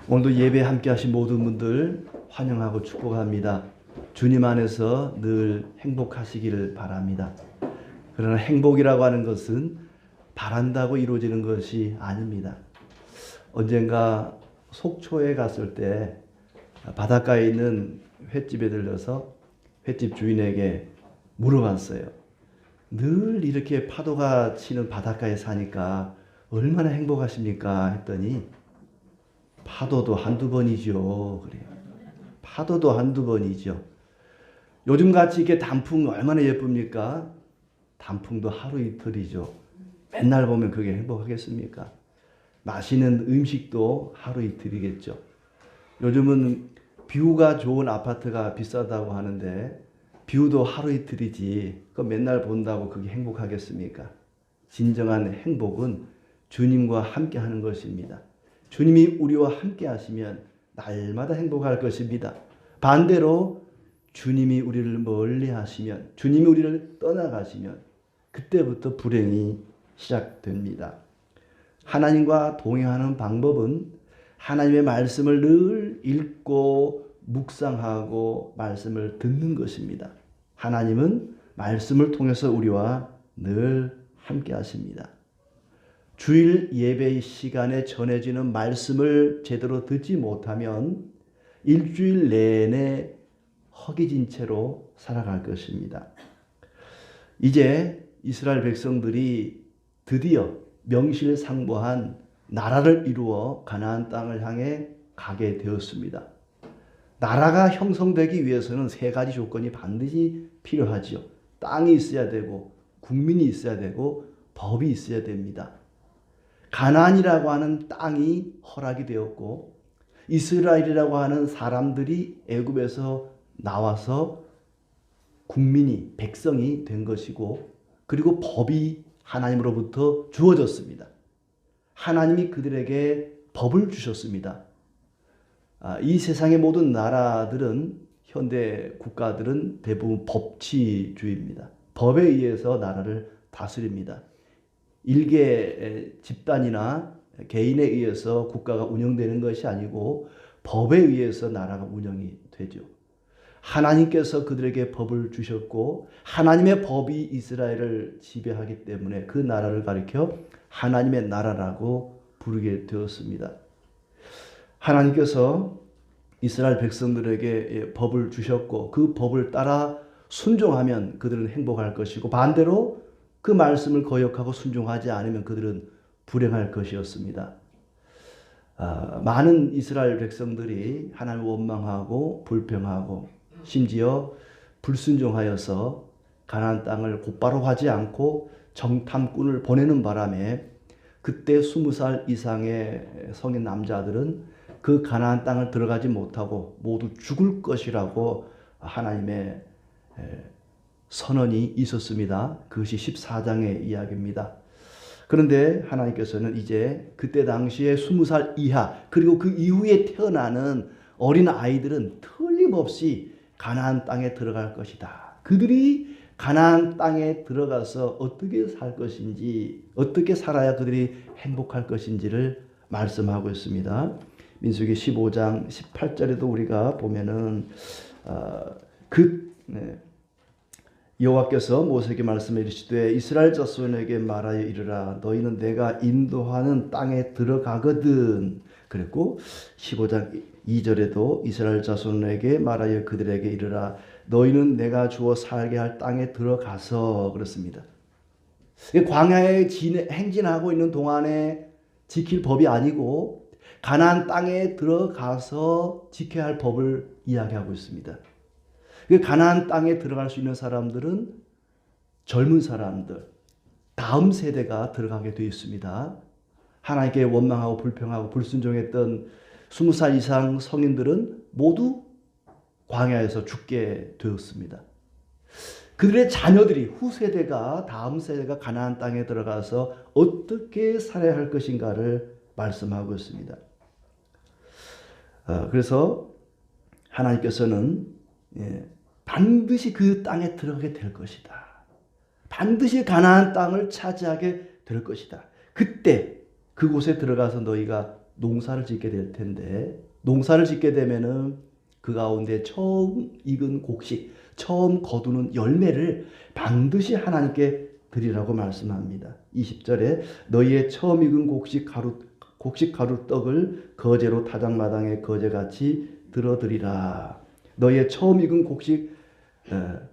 오늘도 예배 함께 하신 모든 분들 환영하고 축복합니다. 주님 안에서 늘 행복하시기를 바랍니다. 그러나 행복이라고 하는 것은 바란다고 이루어지는 것이 아닙니다. 언젠가 속초에 갔을 때 바닷가에 있는 횟집에 들려서 횟집 주인에게 물어봤어요. 늘 이렇게 파도가 치는 바닷가에 사니까 얼마나 행복하십니까? 했더니 파도도 한두 번이죠. 그래요. 파도도 한두 번이죠. 요즘같이 이렇게 단풍 얼마나 예쁩니까? 단풍도 하루 이틀이죠. 맨날 보면 그게 행복하겠습니까? 맛있는 음식도 하루 이틀이겠죠. 요즘은 뷰가 좋은 아파트가 비싸다고 하는데 뷰도 하루 이틀이지 그 맨날 본다고 그게 행복하겠습니까? 진정한 행복은 주님과 함께 하는 것입니다. 주님이 우리와 함께 하시면 날마다 행복할 것입니다. 반대로 주님이 우리를 멀리 하시면, 주님이 우리를 떠나가시면 그때부터 불행이 시작됩니다. 하나님과 동행하는 방법은 하나님의 말씀을 늘 읽고 묵상하고 말씀을 듣는 것입니다. 하나님은 말씀을 통해서 우리와 늘 함께 하십니다. 주일 예배 시간에 전해지는 말씀을 제대로 듣지 못하면 일주일 내내 허기진 채로 살아갈 것입니다. 이제 이스라엘 백성들이 드디어 명실상부한 나라를 이루어 가나안 땅을 향해 가게 되었습니다. 나라가 형성되기 위해서는 세 가지 조건이 반드시 필요하지요. 땅이 있어야 되고 국민이 있어야 되고 법이 있어야 됩니다. 가나안이라고 하는 땅이 허락이 되었고 이스라엘이라고 하는 사람들이 애굽에서 나와서 국민이 백성이 된 것이고 그리고 법이 하나님으로부터 주어졌습니다. 하나님이 그들에게 법을 주셨습니다. 이 세상의 모든 나라들은 현대 국가들은 대부분 법치주의입니다. 법에 의해서 나라를 다스립니다. 일개 집단이나 개인에 의해서 국가가 운영되는 것이 아니고 법에 의해서 나라가 운영이 되죠. 하나님께서 그들에게 법을 주셨고 하나님의 법이 이스라엘을 지배하기 때문에 그 나라를 가리켜 하나님의 나라라고 부르게 되었습니다. 하나님께서 이스라엘 백성들에게 법을 주셨고 그 법을 따라 순종하면 그들은 행복할 것이고 반대로 그 말씀을 거역하고 순종하지 않으면 그들은 불행할 것이었습니다. 많은 이스라엘 백성들이 하나님을 원망하고 불평하고 심지어 불순종하여서 가나안 땅을 곧바로 하지 않고 정탐꾼을 보내는 바람에 그때 20살 이상의 성인 남자들은 그 가나안 땅을 들어가지 못하고 모두 죽을 것이라고 하나님의 선언이 있었습니다. 그것이 14장의 이야기입니다. 그런데 하나님께서는 이제 그때 당시에 20살 이하 그리고 그 이후에 태어나는 어린 아이들은 틀림없이 가나안 땅에 들어갈 것이다. 그들이 가나안 땅에 들어가서 어떻게 살 것인지 어떻게 살아야 그들이 행복할 것인지를 말씀하고 있습니다. 민수기 15장 18절에도 우리가 보면은 여호와께서 모세에게 말씀해 이르시되 이스라엘 자손에게 말하여 이르라 너희는 내가 인도하는 땅에 들어가거든. 그리고 15장 2절에도 이스라엘 자손에게 말하여 그들에게 이르라 너희는 내가 주어 살게 할 땅에 들어가서 그렇습니다. 광야에 행진하고 있는 동안에 지킬 법이 아니고 가나안 땅에 들어가서 지켜야 할 법을 이야기하고 있습니다. 가나안 땅에 들어갈 수 있는 사람들은 젊은 사람들, 다음 세대가 들어가게 되어 있습니다. 하나님께 원망하고 불평하고 불순종했던 20살 이상 성인들은 모두 광야에서 죽게 되었습니다. 그들의 자녀들이 후세대가 다음 세대가 가나안 땅에 들어가서 어떻게 살아야 할 것인가를 말씀하고 있습니다. 그래서 하나님께서는 반드시 그 땅에 들어가게 될 것이다. 반드시 가나안 땅을 차지하게 될 것이다. 그때 그곳에 들어가서 너희가 농사를 짓게 될 텐데, 농사를 짓게 되면은 그 가운데 처음 익은 곡식, 처음 거두는 열매를 반드시 하나님께 드리라고 말씀합니다. 20절에 너희의 처음 익은 곡식 가루 떡을 거제로 타작마당에 거제같이 들어드리라. 너희의 처음 익은 곡식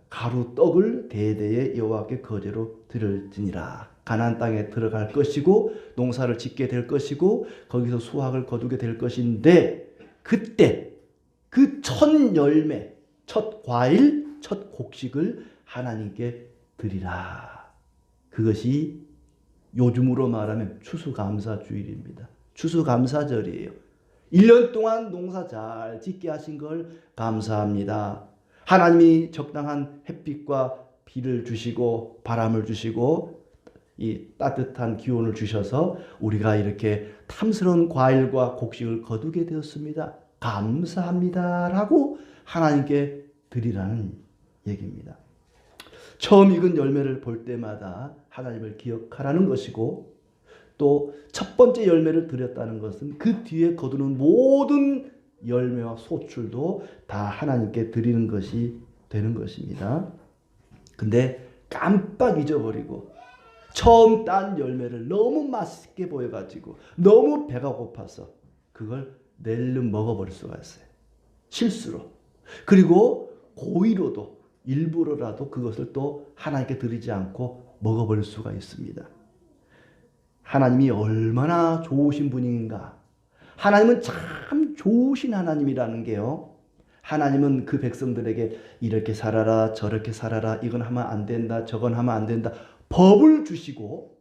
가루 떡을 대대에 여호와께 거제로 드릴지니라. 가나안 땅에 들어갈 것이고 농사를 짓게 될 것이고 거기서 수확을 거두게 될 것인데, 그때 그 첫 열매, 첫 과일, 첫 곡식을 하나님께 드리라. 그것이 요즘으로 말하면 추수감사주일입니다. 추수감사절이에요. 1년 동안 농사 잘 짓게 하신 걸 감사합니다. 하나님이 적당한 햇빛과 비를 주시고 바람을 주시고 이 따뜻한 기온을 주셔서 우리가 이렇게 탐스러운 과일과 곡식을 거두게 되었습니다. 감사합니다라고 하나님께 드리라는 얘기입니다. 처음 익은 열매를 볼 때마다 하나님을 기억하라는 것이고, 또 첫 번째 열매를 드렸다는 것은 그 뒤에 거두는 모든 열매와 소출도 다 하나님께 드리는 것이 되는 것입니다. 근데 깜빡 잊어버리고 처음 딴 열매를 너무 맛있게 보여가지고 너무 배가 고파서 그걸 낼름 먹어버릴 수가 있어요. 실수로. 그리고 고의로도 일부러라도 그것을 또 하나님께 드리지 않고 먹어버릴 수가 있습니다. 하나님이 얼마나 좋으신 분인가. 하나님은 참 좋으신 하나님이라는 게요. 하나님은 그 백성들에게 이렇게 살아라, 저렇게 살아라, 이건 하면 안 된다, 저건 하면 안 된다, 법을 주시고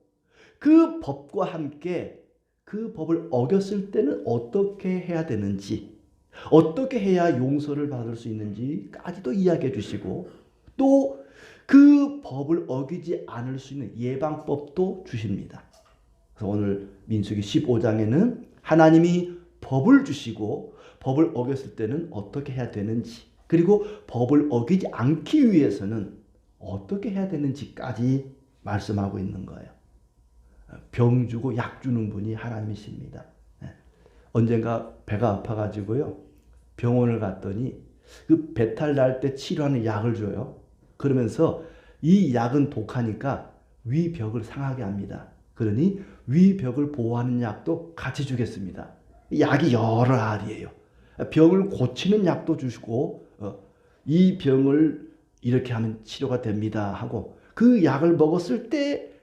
그 법과 함께 그 법을 어겼을 때는 어떻게 해야 되는지, 어떻게 해야 용서를 받을 수 있는지까지도 이야기해 주시고, 또 그 법을 어기지 않을 수 있는 예방법도 주십니다. 그래서 오늘 민수기 15장에는 하나님이 법을 주시고 법을 어겼을 때는 어떻게 해야 되는지, 그리고 법을 어기지 않기 위해서는 어떻게 해야 되는지까지 말씀하고 있는 거예요. 병 주고 약 주는 분이 하나님이십니다. 언젠가 배가 아파가지고요, 병원을 갔더니 그 배탈 날 때 치료하는 약을 줘요. 그러면서 이 약은 독하니까 위벽을 상하게 합니다. 그러니 위벽을 보호하는 약도 같이 주겠습니다. 약이 여러 알이에요. 병을 고치는 약도 주시고 이 병을 이렇게 하면 치료가 됩니다 하고, 그 약을 먹었을 때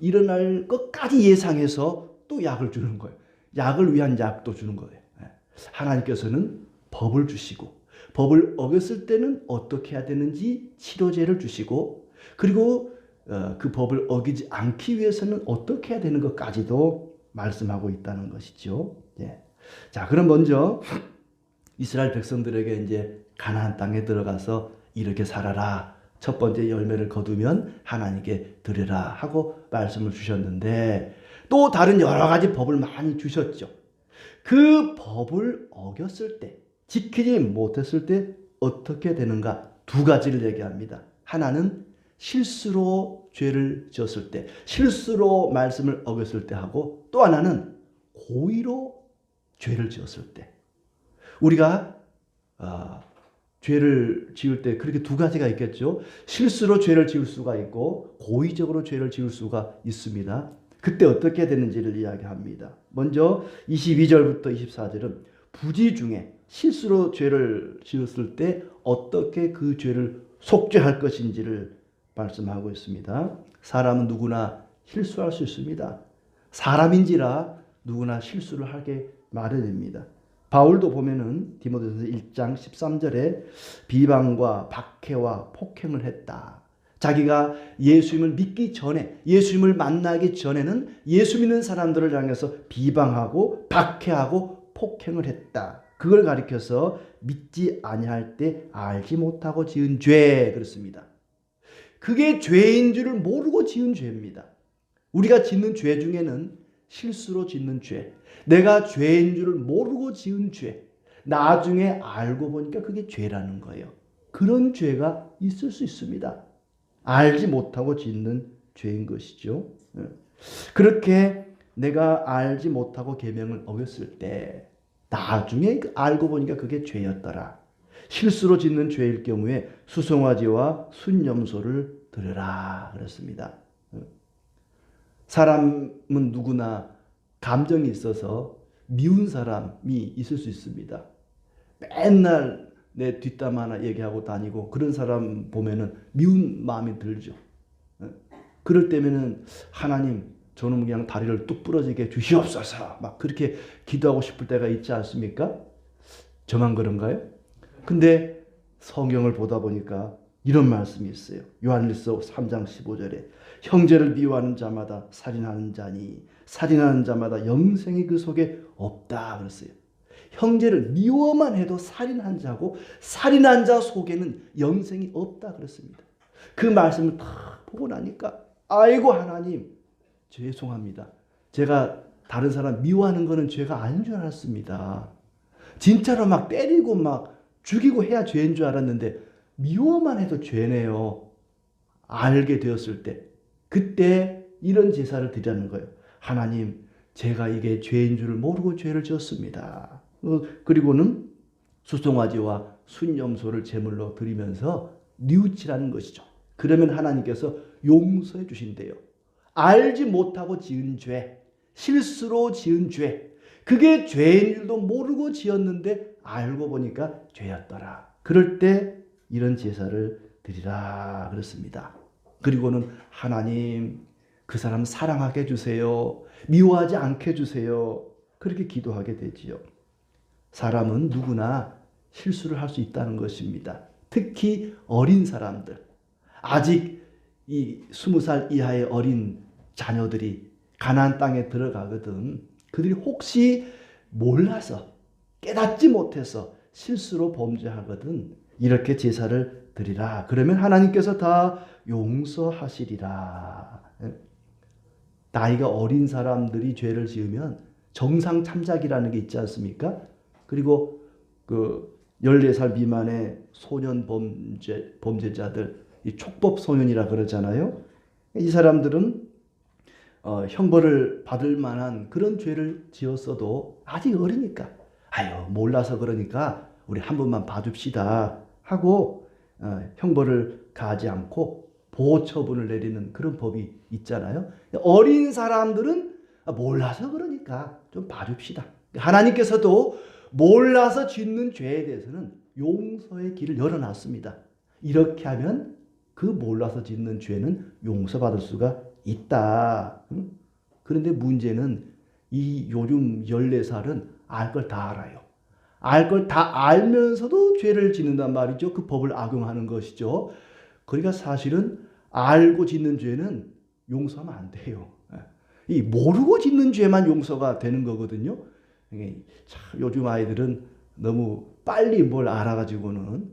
일어날 것까지 예상해서 또 약을 주는 거예요. 약을 위한 약도 주는 거예요. 하나님께서는 법을 주시고 법을 어겼을 때는 어떻게 해야 되는지 치료제를 주시고, 그리고 그 법을 어기지 않기 위해서는 어떻게 해야 되는 것까지도 말씀하고 있다는 것이죠. 자, 그럼 먼저 이스라엘 백성들에게 이제 가나안 땅에 들어가서 이렇게 살아라, 첫 번째 열매를 거두면 하나님께 드리라 하고 말씀을 주셨는데, 또 다른 여러 가지 법을 많이 주셨죠. 그 법을 어겼을 때, 지키지 못했을 때 어떻게 되는가, 두 가지를 얘기합니다. 하나는 실수로 죄를 지었을 때, 실수로 말씀을 어겼을 때 하고, 또 하나는 고의로 죄를 지었을 때. 우리가 죄를 지을 때 그렇게 두 가지가 있겠죠. 실수로 죄를 지을 수가 있고 고의적으로 죄를 지을 수가 있습니다. 그때 어떻게 되는지를 이야기합니다. 먼저 22절부터 24절은 부지 중에 실수로 죄를 지었을 때 어떻게 그 죄를 속죄할 것인지를 말씀하고 있습니다. 사람은 누구나 실수할 수 있습니다. 사람인지라 누구나 실수를 하게 마련입니다. 바울도 보면은 디모데전서 1장 13절에 비방과 박해와 폭행을 했다. 자기가 예수님을 믿기 전에, 예수님을 만나기 전에는 예수 믿는 사람들을 향해서 비방하고 박해하고 폭행을 했다. 그걸 가리켜서 믿지 아니할 때 알지 못하고 지은 죄, 그렇습니다. 그게 죄인 줄을 모르고 지은 죄입니다. 우리가 짓는 죄 중에는 실수로 짓는 죄, 내가 죄인 줄을 모르고 지은 죄, 나중에 알고 보니까 그게 죄라는 거예요. 그런 죄가 있을 수 있습니다. 알지 못하고 짓는 죄인 것이죠. 그렇게 내가 알지 못하고 계명을 어겼을 때 나중에 알고 보니까 그게 죄였더라. 실수로 짓는 죄일 경우에 수송아지와 순염소를 드려라 그랬습니다. 사람은 누구나 감정이 있어서 미운 사람이 있을 수 있습니다. 맨날 내 뒷담 하나 얘기하고 다니고 그런 사람 보면은 미운 마음이 들죠. 그럴 때면은 하나님 저는 그냥 다리를 뚝 부러지게 주시옵소서 막 그렇게 기도하고 싶을 때가 있지 않습니까? 저만 그런가요? 근데 성경을 보다 보니까 이런 말씀이 있어요. 요한일서 3장 15절에 형제를 미워하는 자마다 살인하는 자니 살인하는 자마다 영생이 그 속에 없다 그랬어요. 형제를 미워만 해도 살인한 자고 살인한 자 속에는 영생이 없다 그랬습니다. 그 말씀을 딱 보고 나니까 아이고 하나님 죄송합니다. 제가 다른 사람 미워하는 거는 죄가 아닌 줄 알았습니다. 진짜로 막 때리고 막 죽이고 해야 죄인 줄 알았는데 미워만 해도 죄네요. 알게 되었을 때 그때 이런 제사를 드리는 거예요. 하나님 제가 이게 죄인 줄을 모르고 죄를 지었습니다. 그리고는 수송아지와 순염소를 제물로 드리면서 뉘우치라는 것이죠. 그러면 하나님께서 용서해 주신대요. 알지 못하고 지은 죄, 실수로 지은 죄, 그게 죄인 줄도 모르고 지었는데 알고 보니까 죄였더라. 그럴 때 이런 제사를 드리라 그랬습니다. 그리고는 하나님 그 사람 사랑하게 해주세요. 미워하지 않게 해주세요. 그렇게 기도하게 되지요. 사람은 누구나 실수를 할 수 있다는 것입니다. 특히 어린 사람들, 아직 이 20살 이하의 어린 자녀들이 가나안 땅에 들어가거든. 그들이 혹시 몰라서 깨닫지 못해서 실수로 범죄하거든. 이렇게 제사를 드리라. 그러면 하나님께서 다 용서하시리라. 나이가 어린 사람들이 죄를 지으면 정상 참작이라는 게 있지 않습니까? 그리고 그 14살 미만의 소년 범죄자들, 이 촉법 소년이라 그러잖아요. 이 사람들은 형벌을 받을 만한 그런 죄를 지었어도 아직 어리니까 아유 몰라서 그러니까 우리 한 번만 봐줍시다 하고 형벌을 가하지 않고 보호 처분을 내리는 그런 법이 있잖아요. 어린 사람들은 몰라서 그러니까 좀 봐줍시다. 하나님께서도 몰라서 짓는 죄에 대해서는 용서의 길을 열어놨습니다. 이렇게 하면 그 몰라서 짓는 죄는 용서받을 수가 있다. 그런데 문제는 이 요즘 14살은 알 걸 다 알아요. 알 걸 다 알면서도 죄를 짓는단 말이죠. 그 법을 악용하는 것이죠. 그러니까 사실은 알고 짓는 죄는 용서하면 안 돼요. 이 모르고 짓는 죄만 용서가 되는 거거든요. 참 요즘 아이들은 너무 빨리 뭘 알아가지고는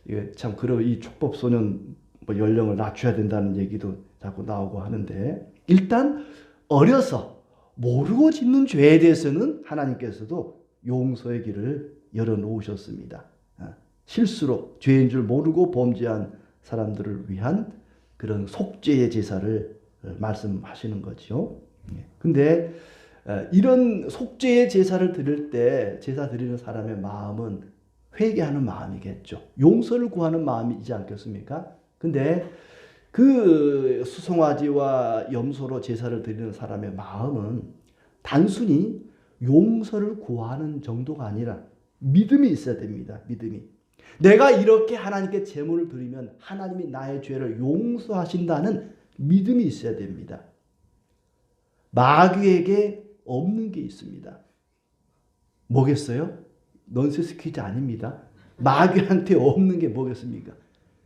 이게 참 그런 이 촉법 소년 뭐 연령을 낮춰야 된다는 얘기도 자꾸 나오고 하는데 일단 어려서 모르고 짓는 죄에 대해서는 하나님께서도 용서의 길을 열어놓으셨습니다. 실수로 죄인 줄 모르고 범죄한 사람들을 위한 그런 속죄의 제사를 말씀하시는 거죠. 근데 이런 속죄의 제사를 드릴 때 제사 드리는 사람의 마음은 회개하는 마음이겠죠. 용서를 구하는 마음이지 않겠습니까? 근데 그 수송아지와 염소로 제사를 드리는 사람의 마음은 단순히 용서를 구하는 정도가 아니라 믿음이 있어야 됩니다. 믿음이. 내가 이렇게 하나님께 제물을 드리면 하나님이 나의 죄를 용서하신다는 믿음이 있어야 됩니다. 마귀에게 없는 게 있습니다. 뭐겠어요? 넌센스 퀴즈 아닙니다. 마귀한테 없는 게 뭐겠습니까?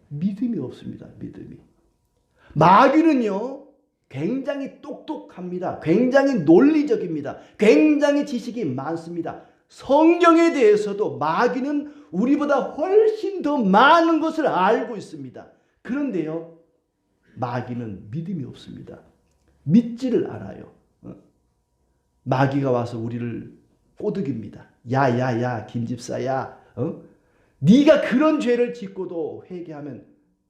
믿음이 없습니다. 믿음이. 마귀는요, 굉장히 똑똑합니다. 굉장히 논리적입니다. 굉장히 지식이 많습니다. 성경에 대해서도 마귀는 우리보다 훨씬 더 많은 것을 알고 있습니다. 그런데요, 마귀는 믿음이 없습니다. 믿지를 않아요. 마귀가 와서 우리를 꼬드깁니다. 야야야 김집사야, 네가 그런 죄를 짓고도 회개하면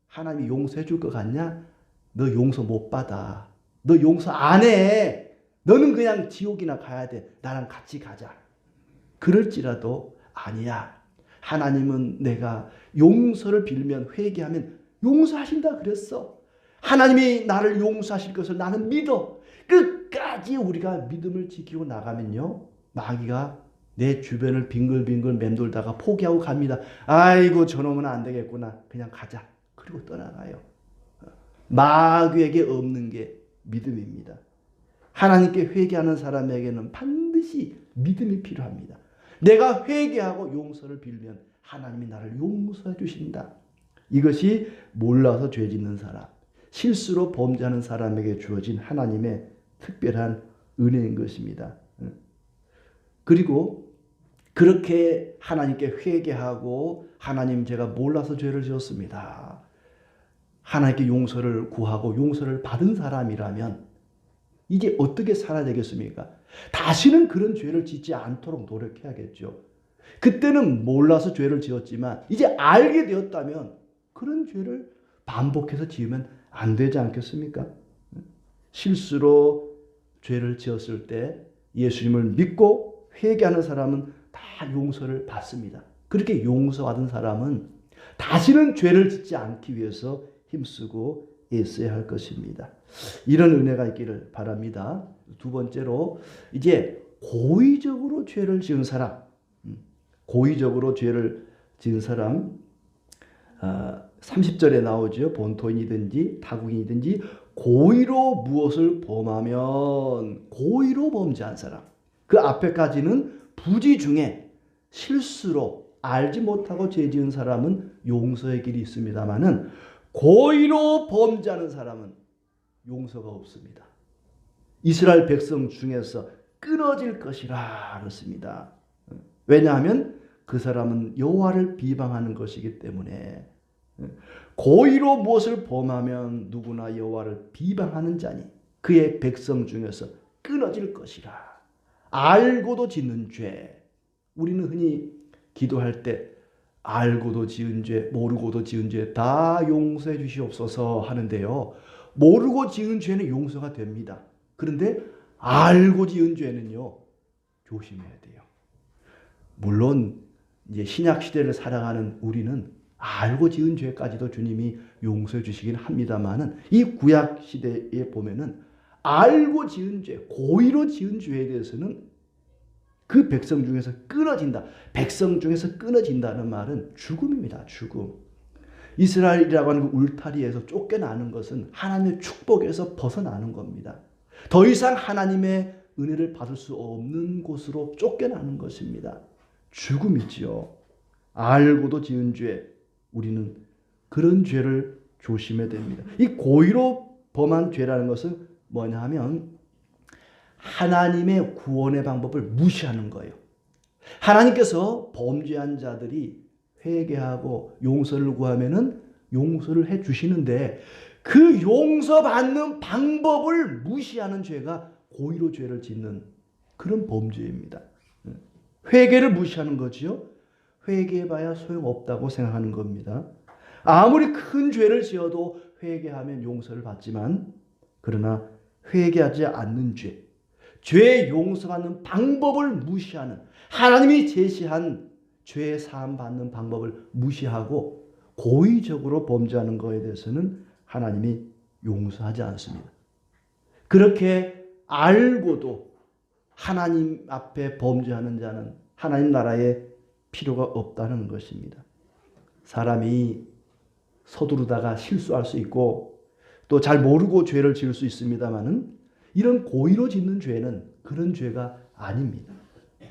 하나님이 용서해 줄 것 같냐? 너 용서 못 받아. 너 용서 안 해. 너는 그냥 지옥이나 가야 돼. 나랑 같이 가자. 그럴지라도 아니야. 하나님은 내가 용서를 빌면 회개하면 용서하신다 그랬어. 하나님이 나를 용서하실 것을 나는 믿어. 끝까지 우리가 믿음을 지키고 나가면요, 마귀가 내 주변을 빙글빙글 맴돌다가 포기하고 갑니다. 아이고 저놈은 안 되겠구나. 그냥 가자. 그리고 떠나가요. 마귀에게 없는 게 믿음입니다. 하나님께 회개하는 사람에게는 반드시 믿음이 필요합니다. 내가 회개하고 용서를 빌면 하나님이 나를 용서해 주신다. 이것이 몰라서 죄 짓는 사람, 실수로 범죄하는 사람에게 주어진 하나님의 특별한 은혜인 것입니다. 그리고 그렇게 하나님께 회개하고 하나님 제가 몰라서 죄를 지었습니다. 하나님께 용서를 구하고 용서를 받은 사람이라면 이제 어떻게 살아야 되겠습니까? 다시는 그런 죄를 짓지 않도록 노력해야겠죠. 그때는 몰라서 죄를 지었지만 이제 알게 되었다면 그런 죄를 반복해서 지으면 안 되지 않겠습니까? 실수로 죄를 지었을 때 예수님을 믿고 회개하는 사람은 다 용서를 받습니다. 그렇게 용서받은 사람은 다시는 죄를 짓지 않기 위해서 힘쓰고 애써야 할 것입니다. 이런 은혜가 있기를 바랍니다. 두 번째로 이제 고의적으로 죄를 지은 사람, 고의적으로 죄를 지은 사람, 30절에 나오죠. 본토인이든지 타국인이든지 고의로 무엇을 범하면 고의로 범죄한 사람. 그 앞에까지는 부지 중에 실수로 알지 못하고 죄 지은 사람은 용서의 길이 있습니다마는 고의로 범죄하는 사람은 용서가 없습니다. 이스라엘 백성 중에서 끊어질 것이라 그렇습니다. 왜냐하면 그 사람은 여호와를 비방하는 것이기 때문에. 고의로 무엇을 범하면 누구나 여호와를 비방하는 자니 그의 백성 중에서 끊어질 것이라. 알고도 짓는 죄. 우리는 흔히 기도할 때 알고도 지은 죄, 모르고도 지은 죄 다 용서해 주시옵소서 하는데요. 모르고 지은 죄는 용서가 됩니다. 그런데 알고 지은 죄는요, 조심해야 돼요. 물론 이제 신약 시대를 살아가는 우리는 알고 지은 죄까지도 주님이 용서해 주시긴 합니다만은 이 구약 시대에 보면은 알고 지은 죄, 고의로 지은 죄에 대해서는 그 백성 중에서 끊어진다. 백성 중에서 끊어진다는 말은 죽음입니다. 죽음. 이스라엘이라고 하는 그 울타리에서 쫓겨나는 것은 하나님의 축복에서 벗어나는 겁니다. 더 이상 하나님의 은혜를 받을 수 없는 곳으로 쫓겨나는 것입니다. 죽음이지요. 알고도 지은 죄, 우리는 그런 죄를 조심해야 됩니다. 이 고의로 범한 죄라는 것은 뭐냐 하면 하나님의 구원의 방법을 무시하는 거예요. 하나님께서 범죄한 자들이 회개하고 용서를 구하면은 용서를 해 주시는데 그 용서받는 방법을 무시하는 죄가 고의로 죄를 짓는 그런 범죄입니다. 회개를 무시하는 거지요. 회개해봐야 소용없다고 생각하는 겁니다. 아무리 큰 죄를 지어도 회개하면 용서를 받지만 그러나 회개하지 않는 죄, 죄 용서받는 방법을 무시하는 하나님이 제시한 죄 사함 받는 방법을 무시하고 고의적으로 범죄하는 것에 대해서는 하나님이 용서하지 않습니다. 그렇게 알고도 하나님 앞에 범죄하는 자는 하나님 나라에 필요가 없다는 것입니다. 사람이 서두르다가 실수할 수 있고 또 잘 모르고 죄를 지을 수 있습니다만은 이런 고의로 짓는 죄는 그런 죄가 아닙니다.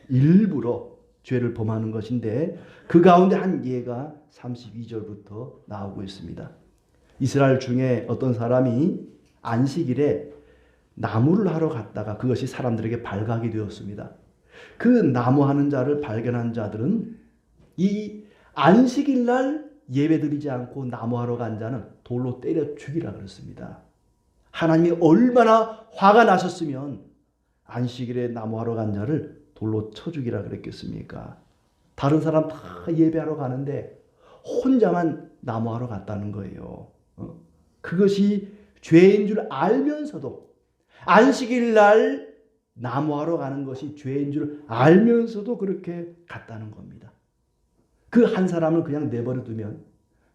일부러 죄를 범하는 것인데 그 가운데 한 예가 32절부터 나오고 있습니다. 이스라엘 중에 어떤 사람이 안식일에 나무를 하러 갔다가 그것이 사람들에게 발각이 되었습니다. 그 나무하는 자를 발견한 자들은 이 안식일 날 예배드리지 않고 나무하러 간 자는 돌로 때려 죽이라 그랬습니다. 하나님이 얼마나 화가 나셨으면 안식일에 나무하러 간 자를 돌로 쳐 죽이라 그랬겠습니까? 다른 사람 다 예배하러 가는데 혼자만 나무하러 갔다는 거예요. 그것이 죄인 줄 알면서도 안식일 날 나무하러 가는 것이 죄인 줄 알면서도 그렇게 갔다는 겁니다. 그 한 사람을 그냥 내버려 두면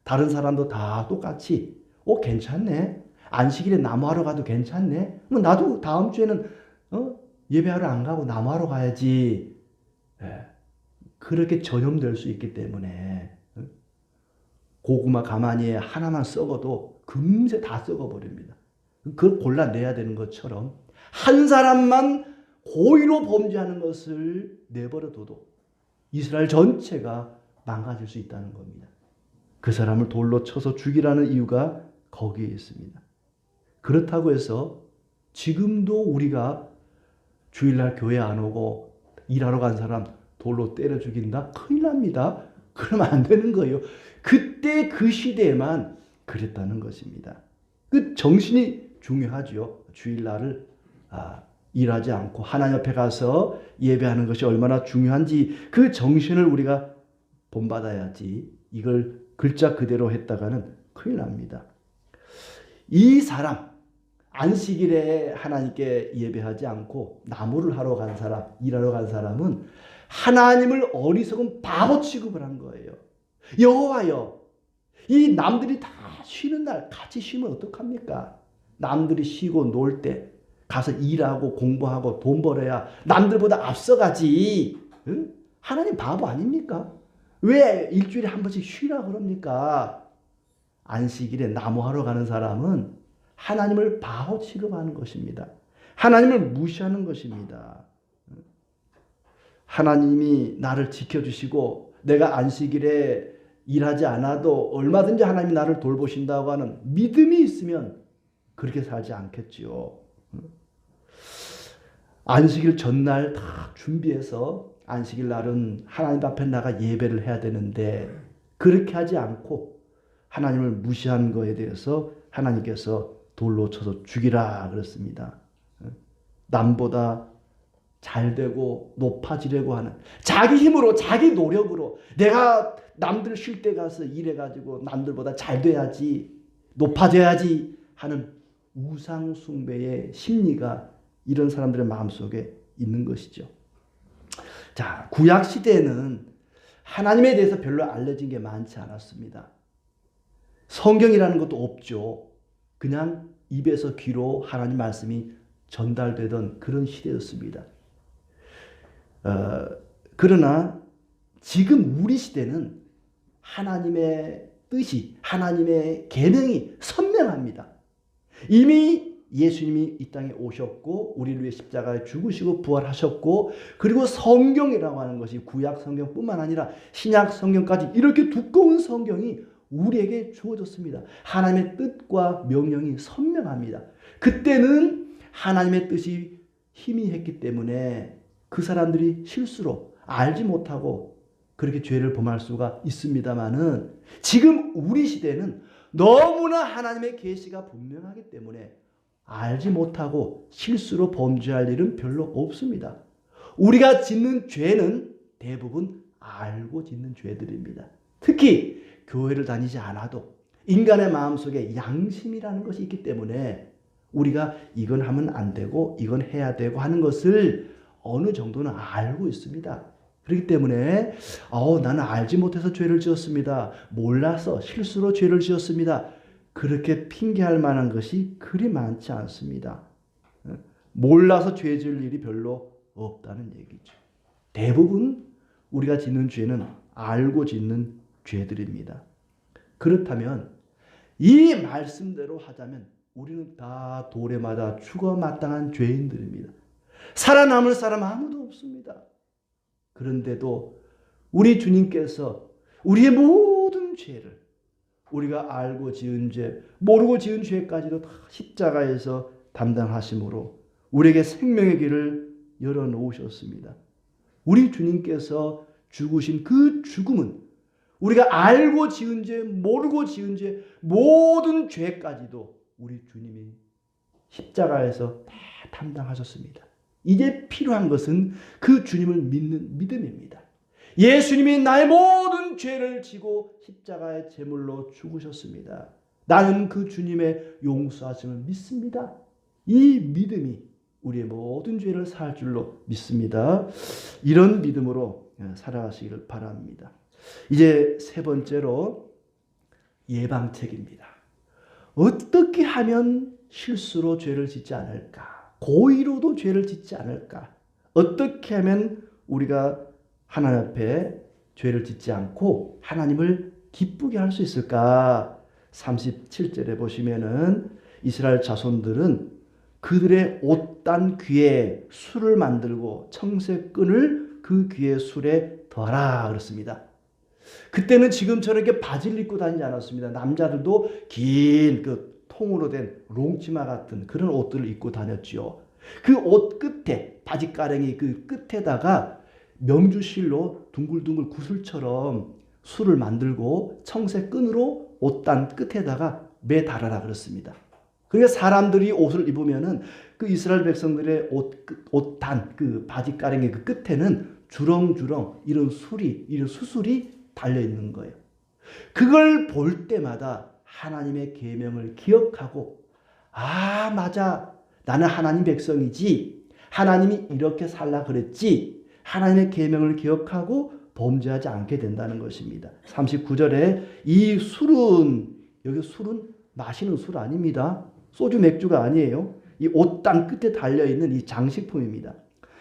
다른 사람도 다 똑같이 괜찮네. 안식일에 나무하러 가도 괜찮네. 나도 다음 주에는 예배하러 안 가고 나무하러 가야지. 그렇게 전염될 수 있기 때문에 고구마 가마니에 하나만 썩어도 금세 다 썩어버립니다. 그걸 골라내야 되는 것처럼 한 사람만 고의로 범죄하는 것을 내버려둬도 이스라엘 전체가 망가질 수 있다는 겁니다. 그 사람을 돌로 쳐서 죽이라는 이유가 거기에 있습니다. 그렇다고 해서 지금도 우리가 주일날 교회 안 오고 일하러 간 사람 돌로 때려 죽인다? 큰일 납니다. 그러면 안 되는 거예요. 그때 그 시대에만 그랬다는 것입니다. 그 정신이 중요하죠. 주일날을 일하지 않고 하나님 앞에 가서 예배하는 것이 얼마나 중요한지 그 정신을 우리가 본받아야지 이걸 글자 그대로 했다가는 큰일 납니다. 이 사람 안식일에 하나님께 예배하지 않고 나무를 하러 간 사람, 일하러 간 사람은 하나님을 어리석은 바보 취급을 한 거예요. 여호와여, 이 남들이 다 쉬는 날 같이 쉬면 어떡합니까? 남들이 쉬고 놀 때 가서 일하고 공부하고 돈 벌어야 남들보다 앞서가지. 응? 하나님 바보 아닙니까? 왜 일주일에 한 번씩 쉬라 그럽니까? 안식일에 나무하러 가는 사람은 하나님을 바보 취급하는 것입니다. 하나님을 무시하는 것입니다. 하나님이 나를 지켜주시고 내가 안식일에 일하지 않아도 얼마든지 하나님이 나를 돌보신다고 하는 믿음이 있으면 그렇게 살지 않겠지요. 안식일 전날 다 준비해서 안식일 날은 하나님 앞에 나가 예배를 해야 되는데 그렇게 하지 않고 하나님을 무시한 거에 대해서 하나님께서 돌로 쳐서 죽이라 그랬습니다. 남보다 잘되고 높아지려고 하는 자기 힘으로 자기 노력으로 내가 남들 쉴 때 가서 일해가지고 남들보다 잘 돼야지 높아져야지 하는 우상 숭배의 심리가 이런 사람들의 마음속에 있는 것이죠. 자, 구약 시대에는 하나님에 대해서 별로 알려진 게 많지 않았습니다. 성경이라는 것도 없죠. 그냥 입에서 귀로 하나님 말씀이 전달되던 그런 시대였습니다. 그러나 지금 우리 시대는 하나님의 뜻이, 하나님의 계명이 선명합니다. 이미 예수님이 이 땅에 오셨고 우리를 위해 십자가에 죽으시고 부활하셨고 그리고 성경이라고 하는 것이 구약 성경뿐만 아니라 신약 성경까지 이렇게 두꺼운 성경이 우리에게 주어졌습니다. 하나님의 뜻과 명령이 선명합니다. 그때는 하나님의 뜻이 희미했기 때문에 그 사람들이 실수로 알지 못하고 그렇게 죄를 범할 수가 있습니다만은 지금 우리 시대는 너무나 하나님의 계시가 분명하기 때문에 알지 못하고 실수로 범죄할 일은 별로 없습니다. 우리가 짓는 죄는 대부분 알고 짓는 죄들입니다. 특히 교회를 다니지 않아도 인간의 마음속에 양심이라는 것이 있기 때문에 우리가 이건 하면 안 되고 이건 해야 되고 하는 것을 어느 정도는 알고 있습니다. 그렇기 때문에 나는 알지 못해서 죄를 지었습니다. 몰라서 실수로 죄를 지었습니다. 그렇게 핑계할 만한 것이 그리 많지 않습니다. 몰라서 죄 지을 일이 별로 없다는 얘기죠. 대부분 우리가 짓는 죄는 알고 짓는 죄들입니다. 그렇다면 이 말씀대로 하자면 우리는 다 돌에 맞아 죽어 마땅한 죄인들입니다. 살아남을 사람 아무도 없습니다. 그런데도 우리 주님께서 우리의 모든 죄를 우리가 알고 지은 죄, 모르고 지은 죄까지도 다 십자가에서 담당하심으로 우리에게 생명의 길을 열어놓으셨습니다. 우리 주님께서 죽으신 그 죽음은 우리가 알고 지은 죄, 모르고 지은 죄, 모든 죄까지도 우리 주님이 십자가에서 다 담당하셨습니다. 이제 필요한 것은 그 주님을 믿는 믿음입니다. 예수님이 나의 모든 죄를 지고 십자가의 제물로 죽으셨습니다. 나는 그 주님의 용서하심을 믿습니다. 이 믿음이 우리의 모든 죄를 사할 줄로 믿습니다. 이런 믿음으로 살아가시기를 바랍니다. 이제 세 번째로 예방책입니다. 어떻게 하면 실수로 죄를 짓지 않을까? 고의로도 죄를 짓지 않을까? 어떻게 하면 우리가 하나님 앞에 죄를 짓지 않고 하나님을 기쁘게 할 수 있을까? 37절에 보시면은 이스라엘 자손들은 그들의 옷단 귀에 술을 만들고 청색끈을 그 귀에 술에 더하라 그렇습니다. 그때는 지금처럼 이렇게 바지를 입고 다니지 않았습니다. 남자들도 긴 그 통으로 된 롱치마 같은 그런 옷들을 입고 다녔지요. 그 옷 끝에 바지가랭이 그 끝에다가 명주실로 둥글둥글 구슬처럼 술을 만들고 청색 끈으로 옷단 끝에다가 매달아라 그렇습니다. 그러니까 사람들이 옷을 입으면은 그 이스라엘 백성들의 옷단 그 바지가랭이 그 끝에는 주렁주렁 이런 수술이 달려 있는 거예요. 그걸 볼 때마다 하나님의 계명을 기억하고 아 맞아 나는 하나님 백성이지 하나님이 이렇게 살라 그랬지 하나님의 계명을 기억하고 범죄하지 않게 된다는 것입니다. 39절에 이 술은 여기 술은 마시는 술 아닙니다. 소주 맥주가 아니에요. 이 옷단 끝에 달려있는 이 장식품입니다.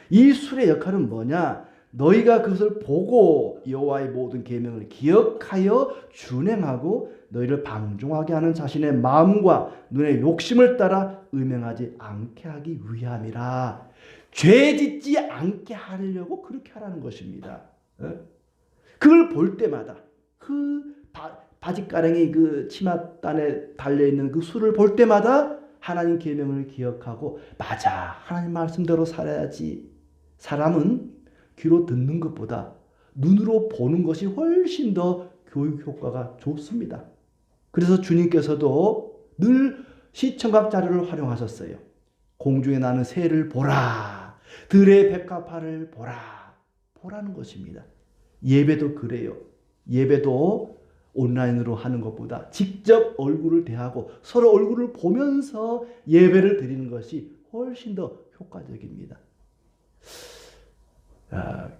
이 술의 역할은 뭐냐? 너희가 그것을 보고 여호와의 모든 계명을 기억하여 준행하고 너희를 방종하게 하는 자신의 마음과 눈의 욕심을 따라 음행하지 않게 하기 위함이라. 죄 짓지 않게 하려고 그렇게 하라는 것입니다. 그걸 볼 때마다 그 바지가랭이 그 치맛단에 달려있는 그 술을 볼 때마다 하나님 계명을 기억하고 맞아 하나님 말씀대로 살아야지. 사람은 귀로 듣는 것보다 눈으로 보는 것이 훨씬 더 교육 효과가 좋습니다. 그래서 주님께서도 늘 시청각 자료를 활용하셨어요. 공중에 나는 새를 보라. 들의 백합화를 보라. 보라는 것입니다. 예배도 그래요. 예배도 온라인으로 하는 것보다 직접 얼굴을 대하고 서로 얼굴을 보면서 예배를 드리는 것이 훨씬 더 효과적입니다.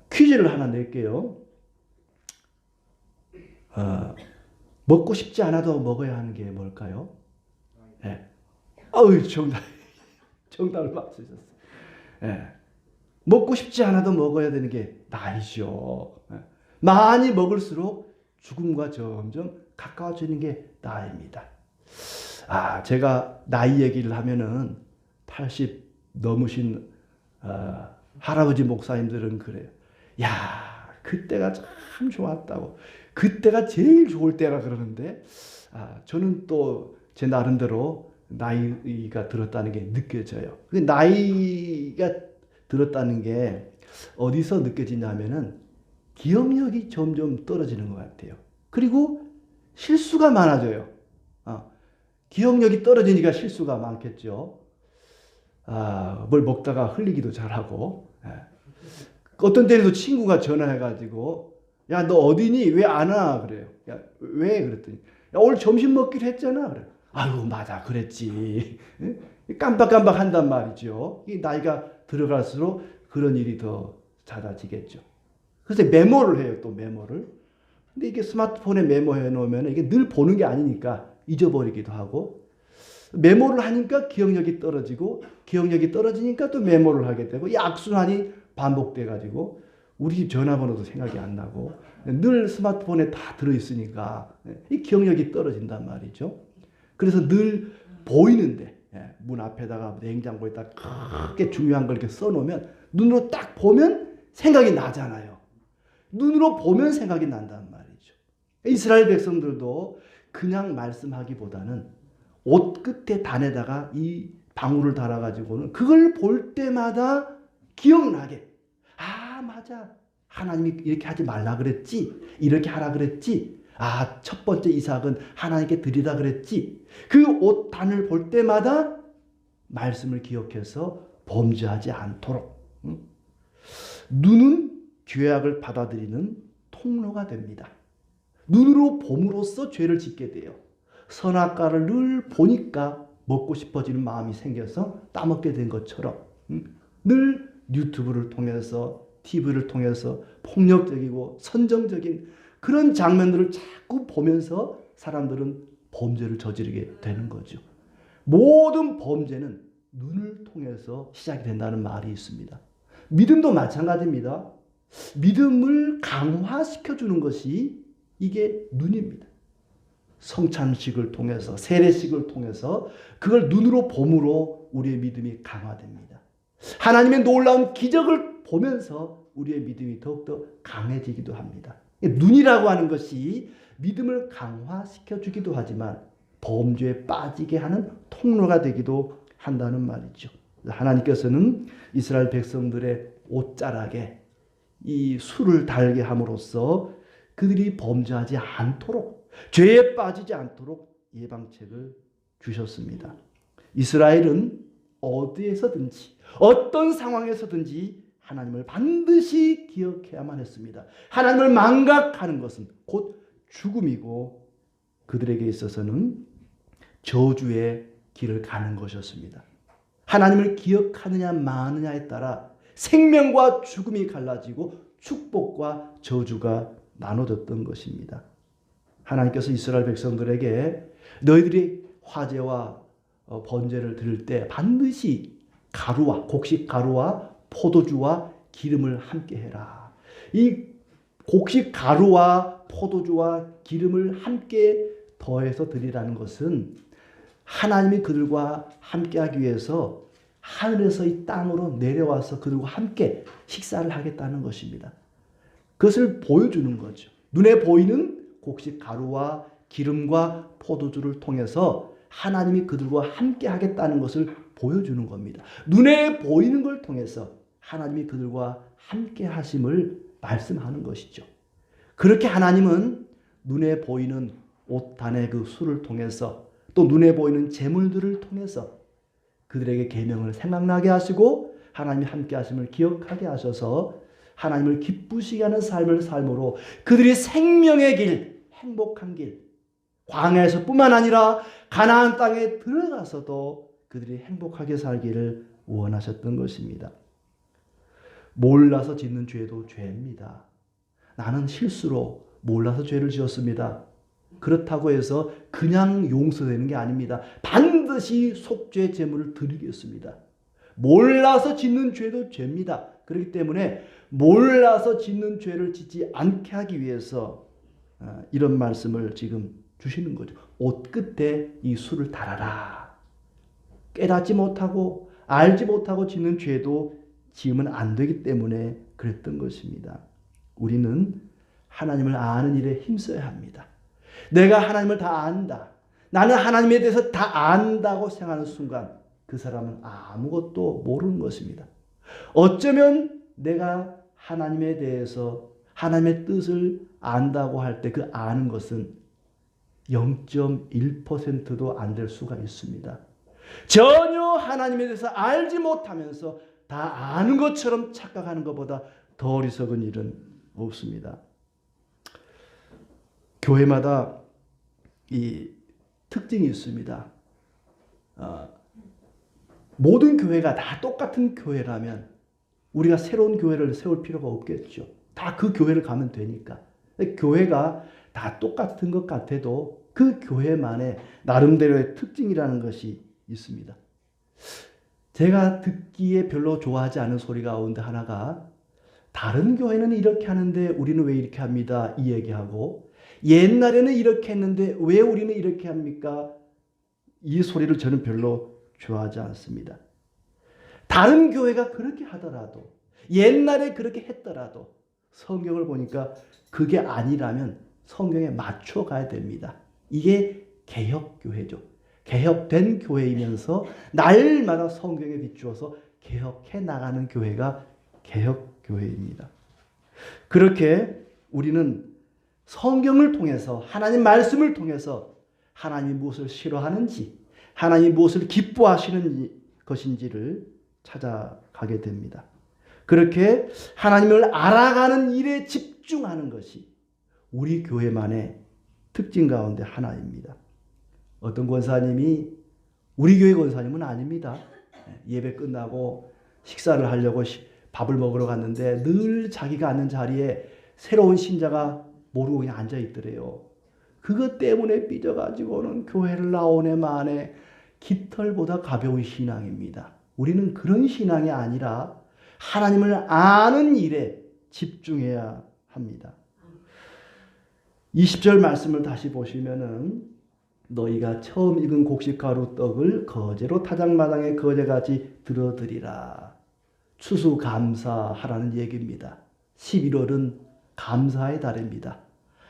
퀴즈를 하나 낼게요. 먹고 싶지 않아도 먹어야 하는 게 뭘까요? 네. 정답을 맞추셨어요. 네. 먹고 싶지 않아도 먹어야 되는 게 나이죠. 많이 먹을수록 죽음과 점점 가까워지는 게 나이입니다. 제가 나이 얘기를 하면은 80 넘으신 할아버지 목사님들은 그래요. 야, 그때가 참 좋았다고. 그때가 제일 좋을 때라 그러는데 저는 또 제 나름대로 나이가 들었다는 게 느껴져요. 근데 나이가 들었다는 게 어디서 느껴지냐면은 기억력이 점점 떨어지는 것 같아요. 그리고 실수가 많아져요. 기억력이 떨어지니까 실수가 많겠죠. 뭘 먹다가 흘리기도 잘하고. 어떤 때에도 친구가 전화해가지고 야, 너 어디니? 왜 안 와? 그래요. 야, 왜? 그랬더니 야, 오늘 점심 먹기로 했잖아. 그래. 아이고, 맞아. 그랬지. 깜빡깜빡 한단 말이죠. 이 나이가 들어갈수록 그런 일이 더 잦아지겠죠. 그래서 메모를 해요. 또 메모를. 근데 이게 스마트폰에 메모해 놓으면 이게 늘 보는 게 아니니까 잊어버리기도 하고 메모를 하니까 기억력이 떨어지고 기억력이 떨어지니까 또 메모를 하게 되고 이 악순환이 반복돼 가지고 우리 집 전화번호도 생각이 안 나고 늘 스마트폰에 다 들어있으니까 이 기억력이 떨어진단 말이죠. 그래서 늘 보이는데 문 앞에다가 냉장고에다 크게 중요한 걸 이렇게 써놓으면 눈으로 딱 보면 생각이 나잖아요. 눈으로 보면 생각이 난단 말이죠. 이스라엘 백성들도 그냥 말씀하기보다는 옷 끝에 단에다가 이 방울을 달아가지고는 그걸 볼 때마다 기억나게 맞아. 하나님이 이렇게 하지 말라 그랬지. 이렇게 하라 그랬지. 첫 번째 이삭은 하나님께 드리라 그랬지. 그 옷 단을 볼 때마다 말씀을 기억해서 범죄하지 않도록. 눈은 죄악을 받아들이는 통로가 됩니다. 눈으로 봄으로써 죄를 짓게 돼요. 선악과를 늘 보니까 먹고 싶어지는 마음이 생겨서 따먹게 된 것처럼 늘 유튜브를 통해서 TV를 통해서 폭력적이고 선정적인 그런 장면들을 자꾸 보면서 사람들은 범죄를 저지르게 되는 거죠. 모든 범죄는 눈을 통해서 시작이 된다는 말이 있습니다. 믿음도 마찬가지입니다. 믿음을 강화시켜주는 것이 이게 눈입니다. 성찬식을 통해서 세례식을 통해서 그걸 눈으로 봄으로 우리의 믿음이 강화됩니다. 하나님의 놀라운 기적을 보면서 우리의 믿음이 더욱더 강해지기도 합니다. 눈이라고 하는 것이 믿음을 강화시켜 주기도 하지만 범죄에 빠지게 하는 통로가 되기도 한다는 말이죠. 하나님께서는 이스라엘 백성들의 옷자락에 이 술을 달게 함으로써 그들이 범죄하지 않도록, 죄에 빠지지 않도록 예방책을 주셨습니다. 이스라엘은 어디에서든지 어떤 상황에서든지 하나님을 반드시 기억해야만 했습니다. 하나님을 망각하는 것은 곧 죽음이고 그들에게 있어서는 저주의 길을 가는 것이었습니다. 하나님을 기억하느냐 마느냐에 따라 생명과 죽음이 갈라지고 축복과 저주가 나눠졌던 것입니다. 하나님께서 이스라엘 백성들에게 너희들이 화제와 번제를 드릴 때 반드시 가루와 곡식 가루와 포도주와 기름을 함께 해라. 이 곡식 가루와 포도주와 기름을 함께 더해서 드리라는 것은 하나님이 그들과 함께하기 위해서 하늘에서 이 땅으로 내려와서 그들과 함께 식사를 하겠다는 것입니다. 그것을 보여주는 거죠. 눈에 보이는 곡식 가루와 기름과 포도주를 통해서 하나님이 그들과 함께 하겠다는 것을 보여주는 겁니다. 눈에 보이는 걸 통해서 하나님이 그들과 함께 하심을 말씀하는 것이죠. 그렇게 하나님은 눈에 보이는 옷단의 그 술을 통해서 또 눈에 보이는 재물들을 통해서 그들에게 계명을 생각나게 하시고 하나님이 함께 하심을 기억하게 하셔서 하나님을 기쁘시게 하는 삶을 삶으로 그들이 생명의 길, 행복한 길, 광야에서뿐만 아니라 가나안 땅에 들어가서도 그들이 행복하게 살기를 원하셨던 것입니다. 몰라서 짓는 죄도 죄입니다. 나는 실수로 몰라서 죄를 지었습니다. 그렇다고 해서 그냥 용서되는 게 아닙니다. 반드시 속죄 제물을 드리겠습니다. 몰라서 짓는 죄도 죄입니다. 그렇기 때문에 몰라서 짓는 죄를 짓지 않게 하기 위해서 이런 말씀을 지금 주시는 거죠. 옷 끝에 이 술을 달아라. 깨닫지 못하고 알지 못하고 짓는 죄도 지으면 안 되기 때문에 그랬던 것입니다. 우리는 하나님을 아는 일에 힘써야 합니다. 내가 하나님을 다 안다. 나는 하나님에 대해서 다 안다고 생각하는 순간 그 사람은 아무것도 모르는 것입니다. 어쩌면 내가 하나님에 대해서 하나님의 뜻을 안다고 할 때 그 아는 것은 0.1%도 안 될 수가 있습니다. 전혀 하나님에 대해서 알지 못하면서 다 아는 것처럼 착각하는 것보다 더 어리석은 일은 없습니다. 교회마다 이 특징이 있습니다. 모든 교회가 다 똑같은 교회라면 우리가 새로운 교회를 세울 필요가 없겠죠. 다 그 교회를 가면 되니까. 교회가 다 똑같은 것 같아도 그 교회만의 나름대로의 특징이라는 것이 있습니다. 제가 듣기에 별로 좋아하지 않은 소리 가운데 하나가 다른 교회는 이렇게 하는데 우리는 왜 이렇게 합니다. 이 얘기하고 옛날에는 이렇게 했는데 왜 우리는 이렇게 합니까? 이 소리를 저는 별로 좋아하지 않습니다. 다른 교회가 그렇게 하더라도 옛날에 그렇게 했더라도 성경을 보니까 그게 아니라면 성경에 맞춰가야 됩니다. 이게 개혁교회죠. 개혁된 교회이면서 날마다 성경에 비추어서 개혁해 나가는 교회가 개혁교회입니다. 그렇게 우리는 성경을 통해서 하나님 말씀을 통해서 하나님이 무엇을 싫어하는지 하나님이 무엇을 기뻐하시는 것인지를 찾아가게 됩니다. 그렇게 하나님을 알아가는 일에 집중하는 것이 우리 교회만의 특징 가운데 하나입니다. 어떤 권사님이 우리 교회 권사님은 아닙니다. 예배 끝나고 식사를 하려고 밥을 먹으러 갔는데 늘 자기가 앉는 자리에 새로운 신자가 모르고 그냥 앉아 있더래요. 그것 때문에 삐져가지고는 교회를 나오네 마네. 깃털보다 가벼운 신앙입니다. 우리는 그런 신앙이 아니라 하나님을 아는 일에 집중해야 합니다. 20절 말씀을 다시 보시면은 너희가 처음 익은 곡식가루 떡을 거제로 타작마당에 거제같이 들어드리라. 추수감사하라는 얘기입니다. 11월은 감사의 달입니다.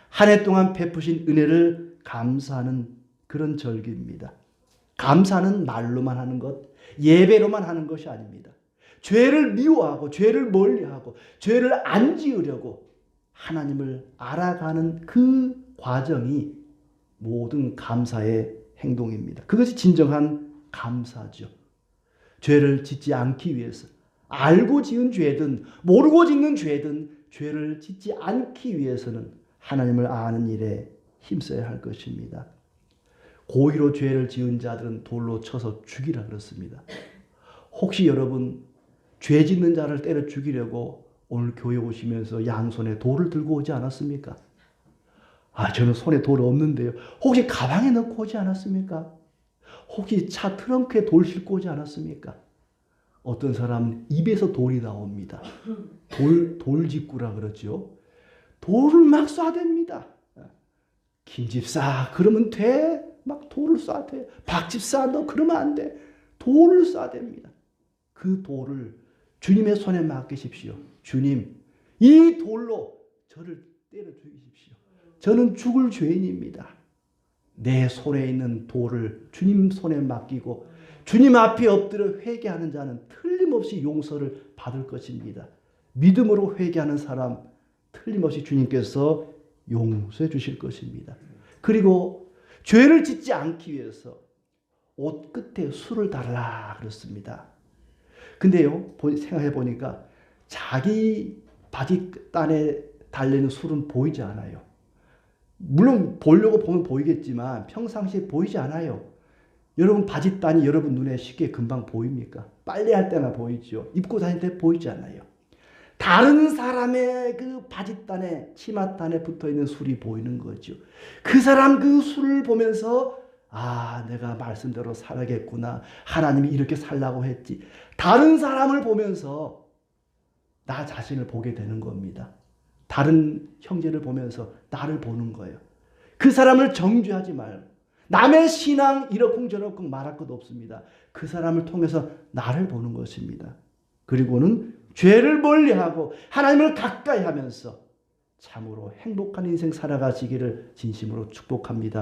한 해 동안 베푸신 은혜를 감사하는 그런 절기입니다. 감사는 말로만 하는 것, 예배로만 하는 것이 아닙니다. 죄를 미워하고 죄를 멀리하고 죄를 안 지으려고 하나님을 알아가는 그 과정이 모든 감사의 행동입니다. 그것이 진정한 감사죠. 죄를 짓지 않기 위해서 알고 지은 죄든 모르고 짓는 죄든 죄를 짓지 않기 위해서는 하나님을 아는 일에 힘써야 할 것입니다. 고의로 죄를 지은 자들은 돌로 쳐서 죽이라 그렇습니다. 혹시 여러분 죄 짓는 자를 때려 죽이려고 오늘 교회 오시면서 양손에 돌을 들고 오지 않았습니까? 저는 손에 돌 없는데요. 혹시 가방에 넣고 오지 않았습니까? 혹시 차 트렁크에 돌 싣고 오지 않았습니까? 어떤 사람은 입에서 돌이 나옵니다. 돌직구라 그러죠. 돌을 막 쏴댑니다. 김집사 그러면 돼? 막 돌을 쏴대. 박집사 너 그러면 안 돼. 돌을 쏴댑니다. 그 돌을 주님의 손에 맡기십시오. 주님, 이 돌로 저를 때려 죽이십시오. 저는 죽을 죄인입니다. 내 손에 있는 돌을 주님 손에 맡기고 주님 앞에 엎드려 회개하는 자는 틀림없이 용서를 받을 것입니다. 믿음으로 회개하는 사람 틀림없이 주님께서 용서해 주실 것입니다. 그리고 죄를 짓지 않기 위해서 옷 끝에 술을 달라 그렇습니다. 근데요, 생각해 보니까 자기 바지단에 달리는 술은 보이지 않아요. 물론 보려고 보면 보이겠지만 평상시에 보이지 않아요. 여러분 바지단이 여러분 눈에 쉽게 금방 보입니까? 빨래할 때나 보이죠. 입고 다닐 때 보이지 않아요. 다른 사람의 그 바지단에 치마단에 붙어있는 술이 보이는 거죠. 그 사람 그 술을 보면서 내가 말씀대로 살아야겠구나. 하나님이 이렇게 살라고 했지. 다른 사람을 보면서 나 자신을 보게 되는 겁니다. 다른 형제를 보면서 나를 보는 거예요. 그 사람을 정죄하지 말고 남의 신앙 이러쿵저러쿵 말할 것 없습니다. 그 사람을 통해서 나를 보는 것입니다. 그리고는 죄를 멀리하고 하나님을 가까이 하면서 참으로 행복한 인생 살아가시기를 진심으로 축복합니다.